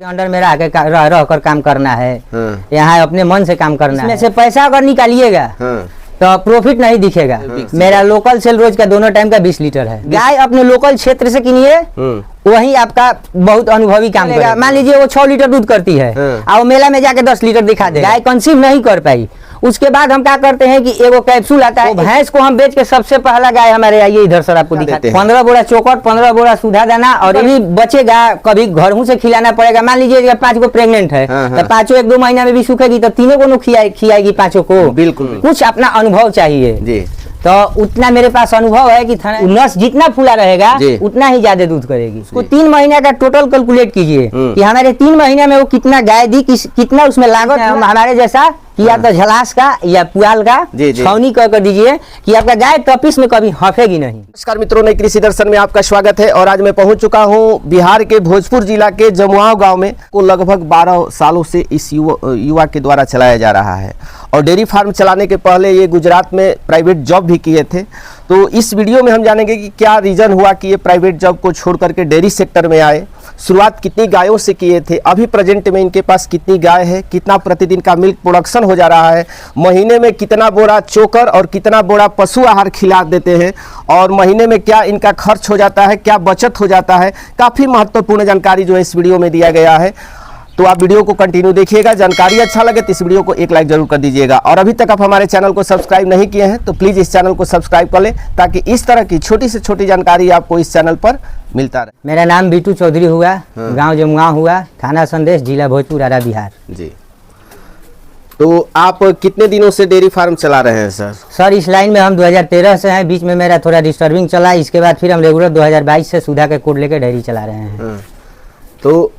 Under मेरा आके रह कर काम करना है। यहाँ अपने मन से काम करना है। इसमें से पैसा अगर निकालिएगा तो प्रॉफिट नहीं दिखेगा। मेरा लोकल सेल रोज का दोनों टाइम का 20 लीटर है। गाय अपने लोकल क्षेत्र से किनिए, वही आपका बहुत अनुभवी काम करेगा। मान लीजिए वो 6 लीटर दूध करती है और वो मेला में जाके 10 लीटर दिखा दे, गाय कंसीव नहीं कर पाई। उसके बाद हम क्या करते हैं कि एगो कैप्सूल आता है, भैंस को हम बेच के सबसे पहला गाय हमारे आइए इधर सर आपको दिखाते हैं। 15 बोरा चोकर, 15 बोरा सुधा दाना और यदि बचेगा कभी घरों से खिलाना पड़ेगा। मान लीजिए 5 को प्रेग्नेंट है तो 5 1-2 महीना में भी सूखेगी तो तीनों को खिलाएगी 5 को। बिल्कुल कुछ अपना अनुभव चाहिए जी। तो उतना मेरे पास अनुभव है कि नस जितना फूला रहेगा उतना ही ज्यादा दूध करेगी। उसको 3 महीने का टोटल कैलकुलेट कीजिए कि हमारे 3 महीने में वो कितना गाय दी, कितना उसमें लागत है। हमारे जैसा कि या तो झलास का या पुआल का छावनी कर दीजिए कि आपका गाय टॉपिस में कभी हफेगी नहीं। नमस्कार मित्रों, नई कृषि दर्शन में आपका स्वागत है। और आज मैं पहुंच चुका हूं बिहार के भोजपुर जिला के जमुआव गांव में। को लगभग 12 सालों से इस युवा के द्वारा चलाया जा रहा है और डेयरी फार्म चलाने के पहले ये गुजरात में प्राइवेट जॉब भी किए थे। तो इस वीडियो में हम जानेंगे कि क्या रीजन हुआ कि ये प्राइवेट जॉब को छोड़ करके डेयरी सेक्टर में आए, शुरुआत कितनी गायों से किए थे, अभी प्रेजेंट में इनके पास कितनी गाय है, कितना प्रतिदिन का मिल्क प्रोडक्शन हो जा रहा है, महीने में कितना बोरा चोकर और कितना बोरा पशु आहार खिला देते हैं और महीने में क्या इनका खर्च हो जाता है, क्या बचत हो जाता है। काफ़ी महत्वपूर्ण जानकारी जो है इस वीडियो में दिया गया है। तो आप वीडियो को कंटिन्यू देखिएगा। जानकारी अच्छा लगे तो इस वीडियो को एक लाइक जरूर कर दीजिएगा। और अभी तक आप हमारे चैनल को सब्सक्राइब नहीं किए हैं तो प्लीज़ इस चैनल को सब्सक्राइब कर लें ताकि इस तरह की छोटी से छोटी जानकारी आपको इस चैनल पर मिलता रहे। मेरा नाम बीटू चौधरी हुआ, गांव जमुआव हुआ, थाना संदेश, जिला भोजपुर, आरा, बिहार जी। तो आप कितने दिनों से डेयरी फार्म चला रहे हैं सर? सर इस लाइन में हम 2013 से हैं। बीच में मेरा थोड़ा डिस्टर्बिंग चला, इसके बाद फिर हम रेगुलर 2022 से सुधा के कोड लेकर डेयरी चला रहे हैं। तो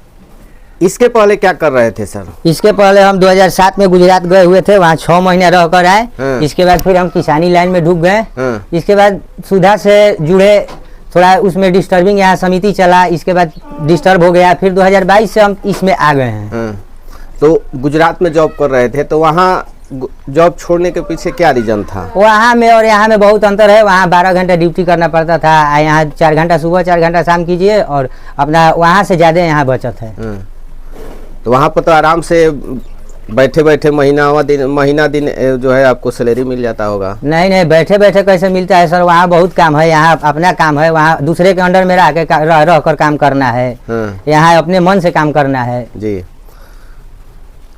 इसके पहले क्या कर रहे थे सर? इसके पहले हम 2007 में गुजरात गए हुए थे, वहाँ 6 महीने रह कर आए। इसके बाद फिर हम किसानी लाइन में ढुक गए। इसके बाद सुधा से जुड़े, थोड़ा उसमें डिस्टर्बिंग यहाँ समिति चला, इसके बाद डिस्टर्ब हो गया। फिर 2022 से हम इसमें आ गए हैं। तो गुजरात में जॉब कर रहे थे तो वहाँ जॉब छोड़ने के पीछे क्या रीजन था? वहाँ में और यहाँ में बहुत अंतर है। वहाँ 12 घंटा ड्यूटी करना पड़ता था, यहाँ 4 घंटा सुबह 4 घंटा शाम कीजिए और अपना वहाँ से ज़्यादा यहाँ बचत है। तो वहाँ पर तो आराम से बैठे बैठे महीना दिन जो है आपको सैलरी मिल जाता होगा। नहीं, बैठे बैठे कैसे मिलता है सर? वहाँ बहुत काम है, यहाँ अपना काम है। वहाँ दूसरे के अंडर मेरा आके रह कर काम करना है। यहाँ अपने मन से काम करना है जी।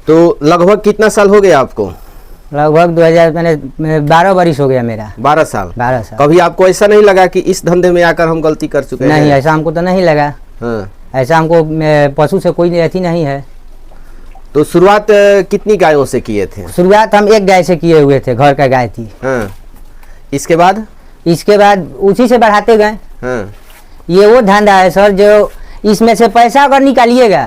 तो लगभग कितना साल हो गया आपको? लगभग 12 वर्ष हो गया मेरा। 12 साल। 12 साल। कभी आपको ऐसा नहीं लगा कि इस धंधे में आकर हम गलती कर चुके हैं? नहीं, ऐसा हमको तो नहीं लगा। ऐसा हमको पशु से कोई ऐसी नहीं है। तो शुरुआत कितनी गायों से किए थे? शुरुआत हम 1 गाय से किए हुए थे, घर का गाय थी। इसके बाद उसी से बढ़ाते गए। ये वो धंधा है सर जो इसमें से पैसा अगर निकालिएगा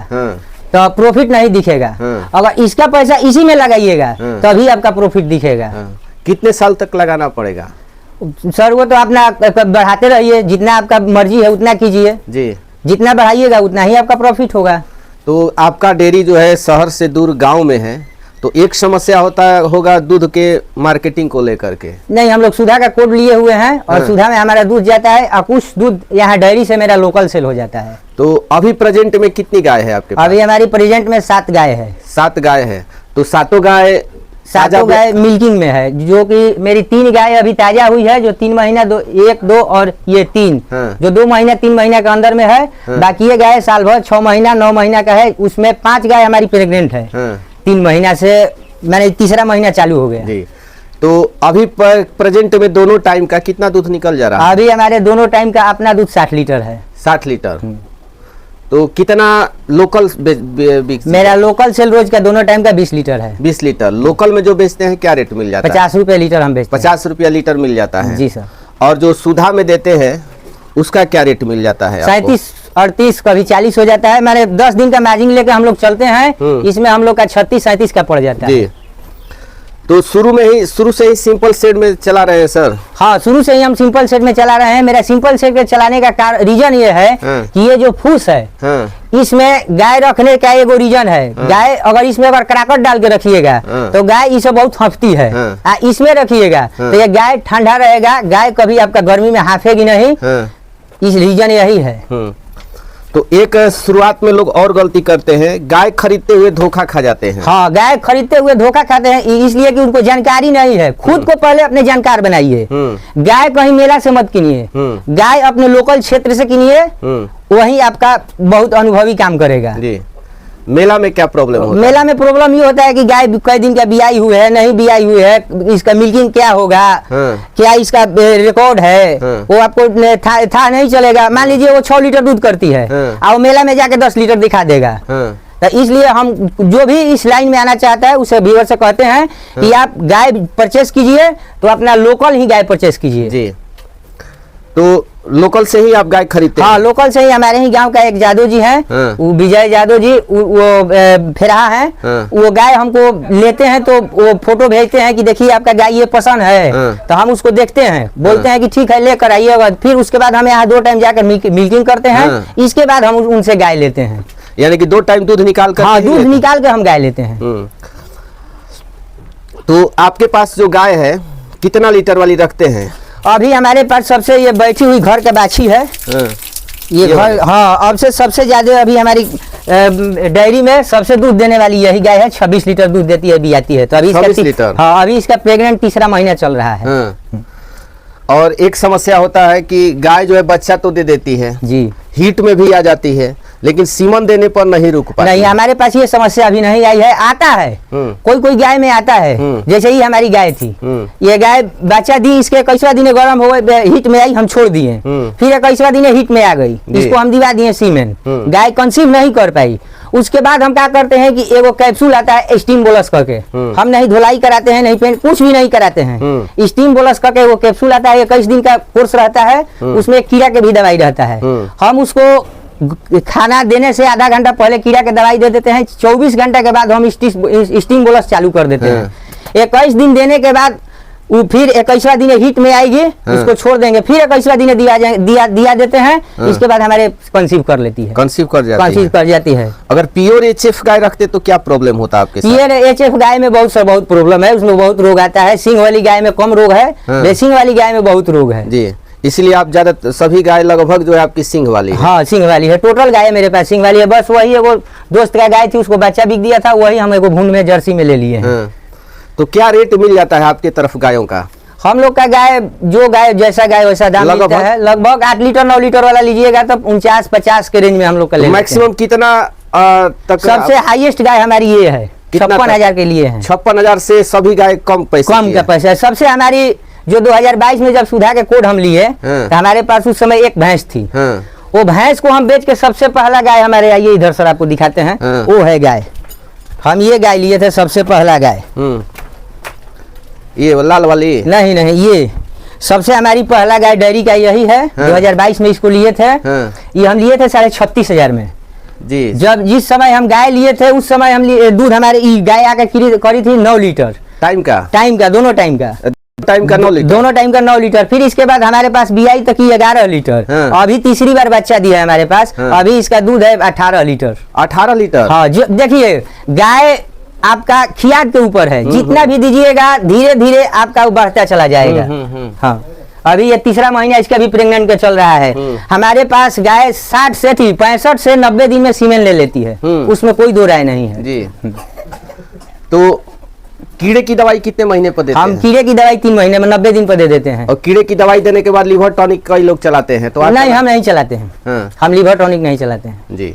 तो प्रॉफिट नहीं दिखेगा। अगर इसका पैसा इसी में लगाइएगा तभी आपका प्रॉफिट दिखेगा। कितने साल तक लगाना पड़ेगा सर? वो तो अपना बढ़ाते रहिए, जितना आपका मर्जी है उतना कीजिए जी। जितना बढ़ाइएगा उतना ही आपका प्रॉफिट होगा। तो आपका डेयरी जो है शहर से दूर गांव में है तो एक समस्या होगा दूध के मार्केटिंग को लेकर के। नहीं, हम लोग सुधा का कोड लिए हुए हैं और सुधा में हमारा दूध जाता है और कुछ दूध यहाँ डेयरी से मेरा लोकल सेल हो जाता है। तो अभी प्रेजेंट में कितनी गाय है आपके पास? अभी हमारी प्रेजेंट में 7 गाय है। 7 गाय है। तो सातों गाय मिल्किंग में है, जो कि मेरी 3 गाय अभी ताजा हुई है, जो 3 महीना 1, 2 और ये 3 जो 2 महीना 3 महीना के अंदर में है। बाकी ये गाय साल भर 6 महीना 9 महीना का है। उसमें 5 गाय हमारी प्रेग्नेंट है। 3 महीना से मैंने तीसरा महीना चालू हो गया जी। तो अभी प्रेजेंट में दोनों टाइम का कितना दूध निकल जा रहा है? अभी हमारे दोनों टाइम का अपना दूध 60 लीटर है। 60 लीटर। तो कितना लोकल मेरा लोकल सेल रोज का दोनों टाइम का 20 लीटर है। 20 लीटर। लोकल में जो बेचते हैं क्या रेट मिल जाता है? 50 रुपये लीटर हम बेचते हैं। 50 रुपया लीटर मिल जाता है जी सर। और जो सुधा में देते हैं उसका क्या रेट मिल जाता है? 37, 38, कभी 40 हो जाता है। मैंने 10 दिन का मैजिंग लेकर हम लोग चलते हैं, इसमें हम लोग का 36, 37 का पड़ जाता है। तो शुरू से ही सिंपल सेट में चला रहे हैं सर? हाँ, शुरू से ही हम सिंपल सेट में चला रहे हैं। मेरा सिंपल सेट में चलाने का रीजन ये है कि ये जो फूस है इसमें गाय रखने का एगो रीजन है। गाय अगर इसमें अगर कराकट डाल के रखिएगा तो गाय इसे बहुत हंफती है। इसमें रखिएगा तो ये गाय ठंडा रहेगा, गाय कभी आपका गर्मी में हाफेगी नहीं। इस रीजन यही है। तो एक शुरुआत में लोग और गलती करते हैं, गाय खरीदते हुए धोखा खा जाते हैं। हाँ, गाय खरीदते हुए धोखा खाते हैं, इसलिए कि उनको जानकारी नहीं है। खुद को पहले अपने जानकार बनाइए। गाय कहीं मेला से मत किनिए, गाय अपने लोकल क्षेत्र से किनिए, वही आपका बहुत अनुभवी काम करेगा। जी। मेला में क्या प्रॉब्लम होता है? मेला में प्रॉब्लम ये होता है कि गाय कई दिन का बियाई हुई है, नहीं बियाई हुई है, इसका मिल्किंग क्या होगा, क्या इसका रिकॉर्ड है, वो आपको था नहीं चलेगा। मान लीजिए वो 6 लीटर दूध करती है और मेला में जाके 10 लीटर दिखा देगा। तो इसलिए हम जो भी इस लाइन में आना चाहता है उसे व्यूअर से कहते हैं कि आप गाय परचेस कीजिए तो अपना लोकल ही गाय परचेस कीजिए। जी। तो लोकल से ही आप गाय खरीदते हैं? हाँ, लोकल से ही। हमारे ही गांव का एक जादव जी हैं, वो विजय जादव जी, वो फेरा है, वो गाय हमको लेते हैं तो वो फोटो भेजते हैं कि देखिए आपका गाय ये पसंद है, तो हम उसको देखते हैं, बोलते हैं कि ठीक है लेकर आइएगा। फिर उसके बाद हम यहाँ 2 टाइम जाकर मिल्किंग करते हैं, इसके बाद हम उनसे गाय लेते हैं। यानी कि 2 टाइम दूध निकाल कर? हाँ, दूध निकाल के हम गाय लेते हैं। तो आपके पास जो गाय है कितना लीटर वाली रखते हैं? अभी हमारे पास सबसे ये बैठी हुई घर का बाछी है, ये घर। हाँ, अब से सबसे ज्यादा अभी हमारी डेयरी में सबसे दूध देने वाली यही गाय है। 26 लीटर दूध देती है, भी आती है। तो अभी 26 लीटर? हाँ, अभी इसका प्रेग्नेंट 3रा महीना चल रहा है। और एक समस्या होता है कि गाय जो है बच्चा तो दे देती है जी, हीट में भी आ जाती है, लेकिन सीमन देने पर नहीं रुक पाती। नहीं, हमारे पास ये समस्या अभी नहीं आई है। आता है, कोई गाय में आता है, जैसे ही हमारी गाय थी, ये गाय बच्चा दी, इसके 21वां दिन गर्म हो गए, हीट में आई, हम छोड़ दिए, फिर 21वां दिन हीट में आ गई, इसको हम दिवा दिए सीमेन, गाय कंसीव नहीं कर पाई। उसके बाद हम क्या करते हैं कि एगो कैप्सूल आता है स्टीम बोलस करके, हम नहीं धुलाई कराते हैं, नहीं पेंट कुछ भी नहीं कराते हैं, स्टीम बोलस करके वो कैप्सूल आता है, 21 दिन का कोर्स रहता है, उसमें कीड़ा के भी दवाई रहता है। हम उसको खाना देने से आधा घंटा पहले कीड़ा के दवाई दे देते हैं, 24 घंटे के बाद हम स्टीम बोलस चालू कर देते हैं। 21 दिन देने के बाद वो फिर 21वां दिन हीट में आएगी, उसको छोड़ देंगे, फिर 21वां दिन दिया देते हैं, इसके बाद हमारे कंसीव कर लेती है, कंसीव कर जाती है। अगर प्योर एचएफ गाय रखते तो क्या प्रॉब्लम होता आपके साथ? प्योर एचएफ गाय में बहुत प्रॉब्लम है, उसमें बहुत रोग आता है। सिंग वाली गाय में कम रोग है, रेसिंग वाली गाय में बहुत रोग है जी। इसलिए आप ज्यादा सभी गाय लगभग जो है आपकी सिंग वाली है? हाँ, सिंग वाली है। टोटल गाय मेरे पास सिंग वाली है। बस वही एगो दोस्त का गाय थी, उसको बच्चा बिक दिया था, वही हम एगो भून में जर्सी में ले लिए। तो क्या रेट मिल जाता है आपके तरफ गायों का? हम लोग का गाय, जो गाय जैसा गाय वैसा दाम मिलता है। लगभग 8 लीटर 9 लीटर वाला लीजिएगा तो 49-50 के रेंज में हम लोग का लेते हैं। मैक्सिमम कितना तक? सबसे हाईएस्ट गाय हमारी ये है, 56,000 के लिए है। 56,000 से सभी गाय कम का पैसा है। सबसे हमारी जो 2022 में जब सुधा के कोड हम लिए, तो हमारे पास उस समय एक भैंस थी, वो भैंस को हम बेच के सबसे पहला गाय हमारे, आइए इधर सर आपको दिखाते हैं, वो है गाय। हम ये गाय लिए थे सबसे पहला गाय। ये लाल वाली? नहीं, ये सबसे हमारी पहला गाय डेयरी का यही है। 2022 में इसको लिए थे, ये हम लिए थे 36,500 में जी। जब जिस समय हम गाय लिए थे उस समय हम दूध हमारे गाय आकर करी थी 9 लीटर टाइम का दोनों टाइम का 9 लीटर, दोनों टाइम का 9 लीटर। फिर इसके बाद हमारे पास बियाई तक ही 11 लीटर। अभी तीसरी बार बच्चा दिया है हमारे पास। अभी इसका दूध है 18 लीटर। 18 लीटर? हाँ, देखिए गाय आपका खियाद के ऊपर है, जितना भी दीजिएगा धीरे धीरे आपका बढ़ता चला जाएगा। हाँ, अभी ये 3रा महीना इसका भी प्रेग्नेंट का चल रहा है। हमारे पास गाय 60 से थी, 65 से 90 दिन में सीमेन ले लेती है, उसमें कोई दो राय नहीं है जी। तो कीड़े की दवाई कितने महीने पर देते हैं? हम कीड़े की दवाई 3 महीने में 90 दिन पर दे देते हैं। और कीड़े की दवाई देने के बाद लिवर टॉनिक कई लोग चलाते हैं, तो नहीं, हम नहीं चलाते हैं। हम लिवर टॉनिक नहीं चलाते हैं जी।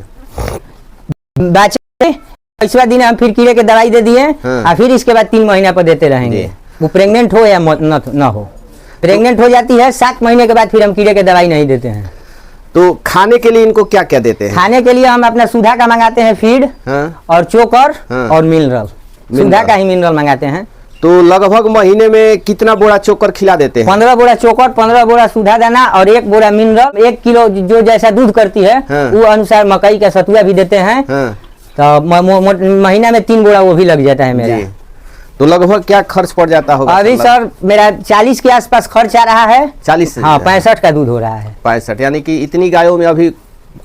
बच्चे 21वां दिन हम फिर कीड़े की दवाई दे दिए और फिर इसके बाद 3 महीना पर देते रहेंगे, वो प्रेग्नेंट हो या न हो। प्रेग्नेंट हो जाती है 7 महीने के बाद फिर हम कीड़े की दवाई नहीं देते हैं। तो खाने के लिए इनको क्या क्या देते हैं? खाने के लिए हम अपना सुधा का मंगाते हैं फीड और चोकर और मिनरल। सुधा का ही मिनरल मंगाते हैं। तो लगभग महीने में कितना बोरा चोकर खिला देते हैं? 15 बोरा चोकर, 15 बोरा सुधा दाना और 1 बोरा मिनरल। 1 किलो जो जैसा दूध करती है वो अनुसार मकई का सतुआ भी देते हैं। तो महीना में 3 बोरा वो भी लग जाता है मेरा। तो लगभग क्या खर्च पड़ जाता होगा? अभी सर मेरा 40 के आसपास खर्च आ रहा है। 40? हाँ, 65 का दूध हो रहा है। 65, यानी कि इतनी गायों में अभी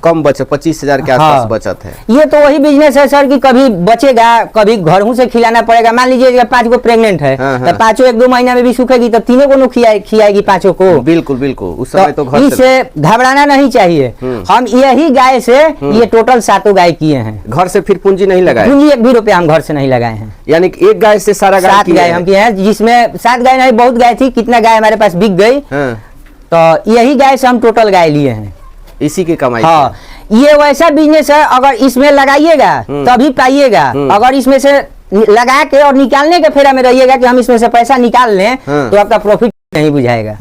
कम बचत 25,000 के आसपास बचत है। ये तो वही बिजनेस है सर कि कभी बचेगा, कभी घरों से खिलाना पड़ेगा। मान लीजिए 5 गो प्रेग्नेंट है तो 5 1-2 महीना में भी सूखेगी तो 3 को खिलाएगी 5 को। बिल्कुल बिल्कुल, उस समय तो घर से घबराना नहीं चाहिए। हम यही गाय से ये टोटल 7 गाय किए हैं। घर से फिर पूंजी नहीं लगाए? पूंजी 1 भी रुपया हम घर से नहीं लगाए हैं। यानी कि एक गाय से सारा 7 गाय हम किए हैं, जिसमें 7 गाय नहीं बहुत गाय थी, कितना गाय हमारे पास बिक गई। तो यही गाय से हम टोटल गाय लिए हैं, इसी की कमाई। हाँ, ये वैसा बिजनेस है, अगर इसमें लगाइएगा तभी पाइएगा। अगर इसमें से लगा के और निकालने के फेरा में रहिएगा कि हम इसमें से पैसा निकाल लें तो आपका प्रॉफिट नहीं बुझाएगा।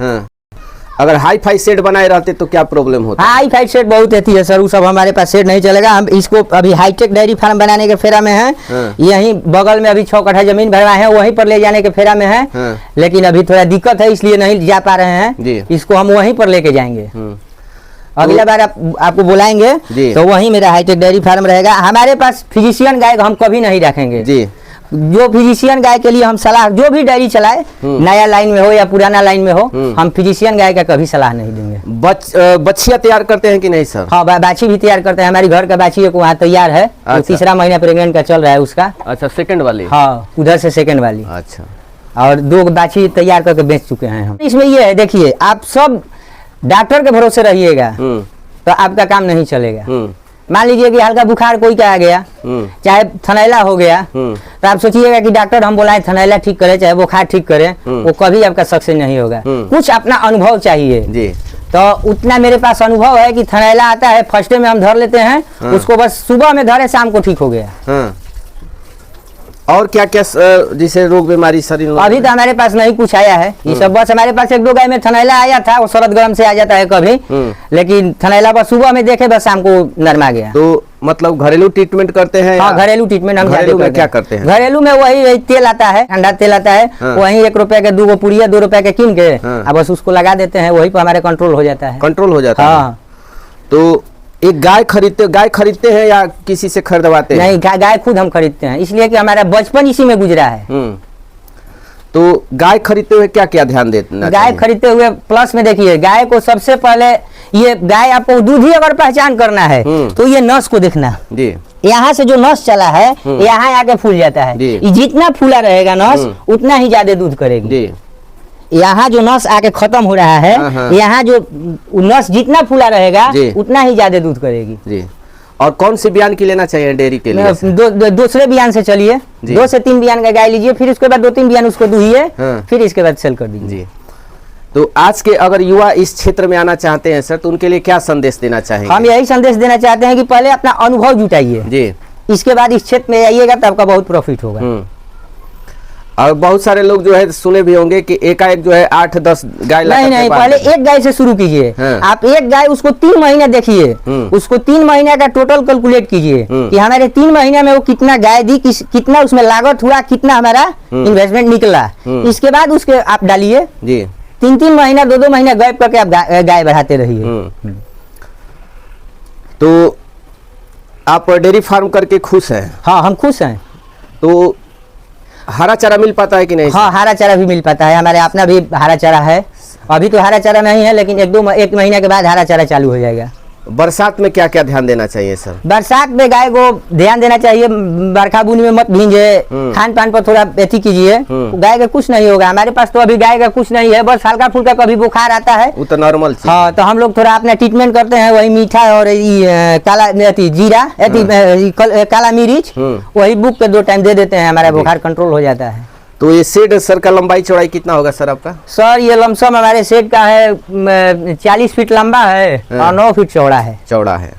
अगर हाई फाई सेट बनाए रहते तो क्या प्रॉब्लम होता? हाई फाई सेट बहुत रहती है सर, वो सब हमारे पास सेट नहीं चलेगा। हम इसको अभी हाईटेक डेयरी फार्म बनाने के फेरा में है। यहीं बगल में अभी 6 कट्ठा जमीन भरवाए हैं, वहीं पर ले जाने के फेरा में है। लेकिन अभी थोड़ा दिक्कत है, इसलिए नहीं जा पा रहे हैं। इसको हम वहीं पर लेके जाएंगे। अगला बार आपको बुलाएंगे तो वहीं मेरा हाईटेक डेयरी फार्म रहेगा। हमारे पास फिजिशियन गाय हम कभी नहीं रखेंगे जी। जो फिजिशियन गाय के लिए हम सलाह, जो भी डेयरी चलाए, नया लाइन में हो या पुराना लाइन में हो, हम फिजिशियन गाय का कभी सलाह नहीं देंगे। बच्चियां तैयार करते हैं कि नहीं सर? हाँ, बाछी भी तैयार करते हैं। हमारी घर का बाछी एक वहाँ तैयार है। अच्छा। 3रा महीना प्रेग्नेंट का चल रहा है उसका। अच्छा, सेकंड वाली? हाँ, उधर से सेकंड वाली। अच्छा। और 2 बाछी तैयार करके बेच चुके हैं हम। इसमें ये है, देखिए, आप सब डॉक्टर के भरोसे रहिएगा तो आपका काम नहीं चलेगा। मान लीजिए कि हल्का बुखार कोई का आ गया, चाहे थनैला हो गया, तो आप सोचिएगा कि डॉक्टर हम बोलाएं थनैला ठीक करे, चाहे बुखार ठीक करे, वो कभी आपका सक्सेस नहीं होगा। कुछ अपना अनुभव चाहिए जी। तो उतना मेरे पास अनुभव है कि थनैला आता है, फर्स्ट में हम धर लेते हैं, उसको बस सुबह में धरे, शाम को ठीक हो गया। और क्या क्या जैसे रोग बीमारी शरीर? अभी तो हमारे पास नहीं कुछ आया है ये सब। बस हमारे पास 1-2 गाय में थनैला आया था, वो शरद गरम से आ जाता है कभी, लेकिन थनैला बस सुबह में देखे, बस शाम को नरमा गया। तो मतलब घरेलू ट्रीटमेंट करते हैं? हाँ, घरेलू ट्रीटमेंट हम घरेलू में क्या करते हैं? घरेलू में वही तेल आता है, ठंडा तेल आता है, वही 1 रुपए के 2 पुड़िया 2 रुपए के कीन के बस उसको लगा देते हैं, वही पर हमारे कंट्रोल हो जाता है। कंट्रोल हो जाता है। तो एक गाय खरीदते हैं या किसी से खरीदवाते हैं? नहीं, गाय खुद हम खरीदते हैं, इसलिए कि हमारा बचपन इसी में गुजरा है। तो गाय खरीदते हुए क्या क्या ध्यान देना? गाय खरीदते हुए प्लस में देखिए, गाय को सबसे पहले, ये गाय आपको दूध ही अगर पहचान करना है तो ये नस को देखना जी। यहाँ से जो नस चला है यहाँ आके फूल जाता है, जितना फूला रहेगा नस उतना ही ज्यादा दूध करेगी। यहाँ जो नस आके खत्म हो रहा है, यहाँ जो नस जितना फूला रहेगा उतना ही ज्यादा दूध करेगी जी। और कौन से बयान की लेना चाहिए डेयरी के लिए? दूसरे बयान से चलिए, 2 से 3 बयान का गाय लीजिए, फिर उसके बाद 2-3 बयान उसको दुहिए, फिर इसके बाद सेल कर दीजिए। तो आज के अगर युवा इस क्षेत्र में आना चाहते हैं सर, तो उनके लिए क्या संदेश देना चाहेंगे? हम यही संदेश देना चाहते हैं कि पहले अपना अनुभव जुटाइए जी, इसके बाद इस क्षेत्र में आइएगा तो आपका बहुत प्रॉफिट होगा। और बहुत सारे लोग जो है सुने भी होंगे कि एकाएक जो है 8-10 गाय नहीं, पहले एक गाय से शुरू कीजिए। आप एक गाय उसको 3 महीने देखिए, उसको 3 महीने का टोटल कैलकुलेट कीजिए कि हमारे 3 महीने में वो कितना गाय दी, कितना उसमें लागत हुआ, कितना हमारा इन्वेस्टमेंट निकला। इसके बाद उसके आप डालिए जी। 3-3 महीना 2-2 महीना गैप करके आप गाय बढ़ाते रहिए। तो आप डेयरी फार्म करके खुश हैं? हाँ, हम खुश हैं। तो हरा चारा मिल पाता है कि नहीं? हाँ, हरा चारा भी मिल पाता है, हमारे अपना भी हरा चारा है। अभी तो हरा चारा नहीं है, लेकिन 1 महीने के बाद हरा चारा चालू हो जाएगा। बरसात में क्या क्या ध्यान देना चाहिए सर? बरसात में गाय को ध्यान देना चाहिए, बरखा बूंद में मत भींजे, खान पान पर थोड़ा एथी कीजिए, गाय का कुछ नहीं होगा। हमारे पास तो अभी गाय का कुछ नहीं है, बस हल्का फुल्का कभी बुखार आता है, वो तो नॉर्मल। हाँ, तो हम लोग थोड़ा अपना ट्रीटमेंट करते हैं, वही मीठा और काला जीरा, काला मिर्च, वही बुक पे 2 टाइम दे देते हैं, हमारा बुखार कंट्रोल हो जाता है। तो ये शेड सर का लंबाई चौड़ाई कितना होगा सर आपका? सर ये लमसम हमारे शेड का है 40 फीट लंबा है और 9 फीट चौड़ा है।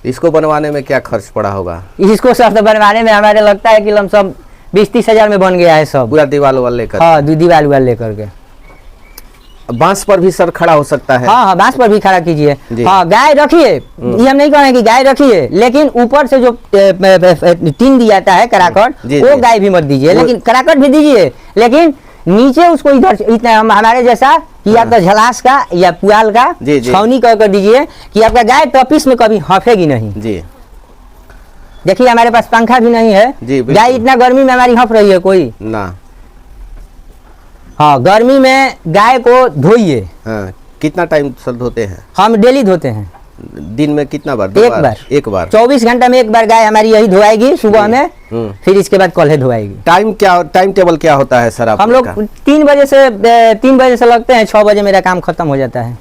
इसको बनवाने में क्या खर्च पड़ा होगा? इसको सब बनवाने में हमारे लगता है कि लमसम 20-30 हजार में बन गया है सब, पूरा दीवार वाल लेकर। हाँ, दीवार वाल लेकर के। बांस पर भी सर खड़ा हो सकता है? हाँ, बांस पर भी खड़ा कीजिए। हाँ, गाय रखिए, ये हम नहीं कह रहे कि गाय रखिए, लेकिन ऊपर से जो टीन दिया जाता है कराकट, वो गाय भी मत दीजिए, लेकिन कराकट भी दीजिए, लेकिन नीचे उसको इधर इतना हमारे जैसा कि आपका झलास का या पुआल का छावनी कर दीजिए कि आपका गाय तपिश में कभी हफेगी नहीं जी। देखिए हमारे पास पंखा भी नहीं है, गाय इतना गर्मी में हमारी हफ रही है कोई ना। हाँ, गर्मी में गाय को धोइए। हाँ, कितना टाइम सर धोते हैं? हम डेली धोते हैं। दिन में कितना बार? एक बार 24 घंटा में एक बार गाय हमारी यही धोआएगी सुबह में, फिर इसके बाद कल्हे धोआएगी। टाइम टेबल क्या होता है सर? हम लोग 3 बजे से लगते हैं, 6 बजे मेरा काम खत्म हो जाता है।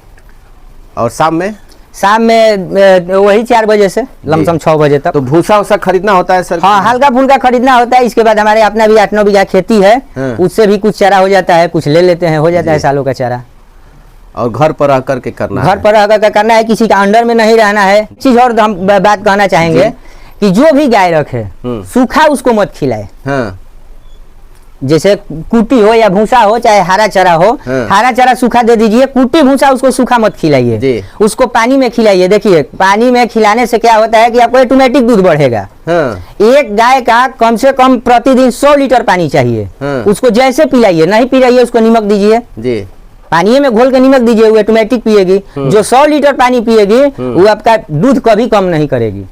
और शाम में वही 4 बजे से लमसम 6 बजे तक। तो भूसा उसा खरीदना होता है सर? हाँ, हल्का फुल्का खरीदना होता है। इसके बाद हमारे अपना भी 8-9 बीघा खेती है, उससे भी कुछ चारा हो जाता है, कुछ ले लेते हैं, हो जाता है सालों का चारा। और घर पर रह करके करना घर पर रह करके करना है, किसी का अंडर में नहीं रहना है। चीज और हम बात कहना चाहेंगे कि जो भी गाय रखे सूखा उसको मत खिलाए। जैसे कुटी हो या भूसा हो, चाहे हरा चारा हो, हरा चारा सूखा दे दीजिए, कुटी भूसा उसको सूखा मत खिलाइए, उसको पानी में खिलाइए। देखिए पानी में खिलाने से क्या होता है कि आपको ऑटोमेटिक दूध बढ़ेगा। एक गाय का कम से कम प्रतिदिन 100 लीटर पानी चाहिए, उसको जैसे पिलाइए, नहीं पिलाइए उसको नमक दीजिए, पानी में घोल के नमक दीजिए, वो ऑटोमेटिक पिएगी। जो 100 लीटर पानी पिएगी वो आपका दूध कभी कम नहीं करेगी।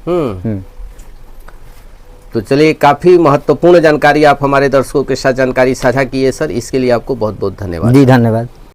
तो चलिए, काफी महत्वपूर्ण जानकारी आप हमारे दर्शकों के साथ जानकारी साझा किए सर, इसके लिए आपको बहुत बहुत धन्यवाद। जी धन्यवाद।